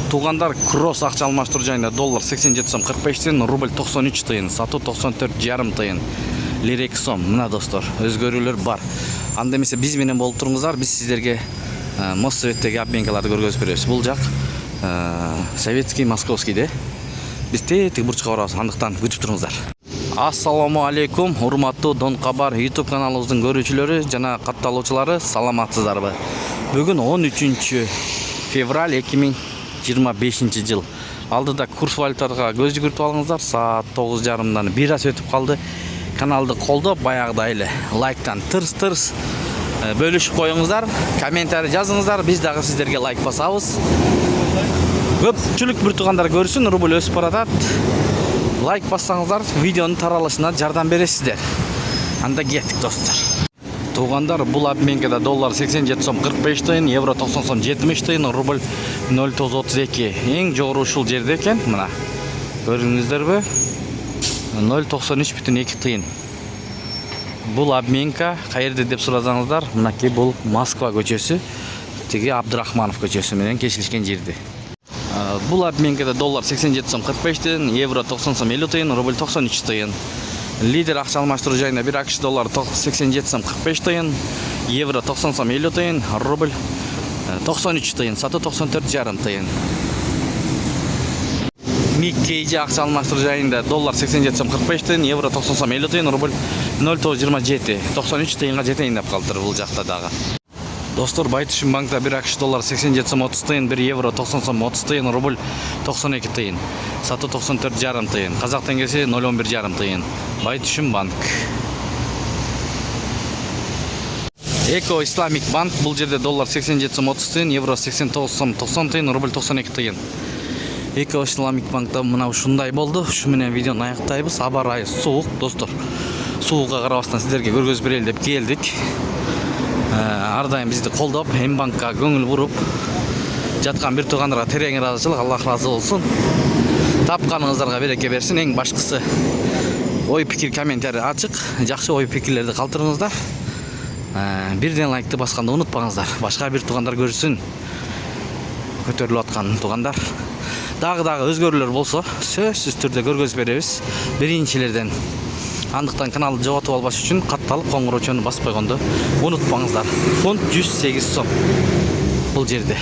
Туугандар, кросс акча алмаштыруу жайында доллар 87 сом 45 тиын, рубль 93 тиын, сатуу 94,5 тиын. Лира 2 сом. Мына достор, өзгөрүүлөр бар. Анда эмесе биз менен болуп туруңуздар, биз сиздерге Моссоветтеги обменкаларды көргөзүп беребиз. Бул жак советский, московскийде. Биз тетик бурчка барабыз, андыктан күтүп туруңуздар. Ассаламу алейкум, урматтуу Дон Кабар YouTube каналыбыздын көрүүчүлөрү жана катталуучулары, саламатсыздарбы? Бүгүн 13 февраль 2025 жыл. Алдыда курс валютага көз жүгүртүп алыңыздар. Саат 9:30 1 аз өтүп калды. Каналды колдоп, баягыдай эле лайктан тырс бөлүшүп коюңуздар, комментарий жазыңыздар. Биз дагы сиздерге лайк басабыз. Көпчүлүк бир туугандар көрсүн, рубль өсүп баратат. Лайк бассаңыздар, видеонун таралышына жардам бересиздер. Анда кеттик достор. Туугандар, бул обменкада доллар 87 сом 45 тиын, евро 90 сом 70 тиын, рубль 0,32. Эң жогору ушул жерде экен, мына. Көрдүңүздөрбү? 0,93,2 тиын. Бул обменка каерде деп суразаңыздар, мынакей бул Москва көчөсү, тиги Абдрахманов көчөсү менен кесилишкен жерде. Бул обменкада доллар 87 сом 45 тиын, евро 90 сом 50 тиын, рубль 93 тиын. Лидер акча алмаштыруу жайында 1 акш доллар 87 сом 45 тиын, евро 90 сом 50 тиын, рубль 93 тиын, сатуу 94,5 тиын. Миккейже акча алмаштыруу жайында доллар 87 сом 45 тиын, евро 90 сом 50 тиын, рубль 0,27, 93 тиынга жетейин деп калдыр бул жакта дагы. Достор, Байтушин банкта 1 акш доллар 87 сом 30 тиын, 1 евро 90 сом 30 тиын, рубль 92 тиын, сатуу 94,5 тиын, казак теңгеси 0,11,5 тиын. Байтушин банк. Эко Исламик банк, бул жерде доллар 87 сом 30 тиын, евро 89 сом 90 тиын, рубль 92 тиын. Эко Исламик банкта мына ушундай болду. Ушу менен видеону аяктайбыз. Аба ырайы суук, достор. Суукка карабастан сиздерге көргөзүп берели деп келдик. Ар дайым бизди колдоп, М-банкка көңүл буруп жаткан бир туугандарга терең ыраазычылык, Аллах ыраазы болсун. Тапканыңыздарга береке берсин. Эң башкысы ой пикир, комментарий ачык. Жакшы ой пикирлерди калтырыңыздар. Бирден лайкты басканды унутпаңыздар. Башка бир туугандар көрсүн. Көтөрүлүп аткан туугандар. Дагы өзгөрүүлөр болсо, сөзсүз түрдө көргөзүп беребиз. Биринчилерден. Андыктан каналды жоготуп албаш үчүн катталып коңгуроочону басып койгонду унутпаңыздар. Фонд 108 сом. Бул жерде.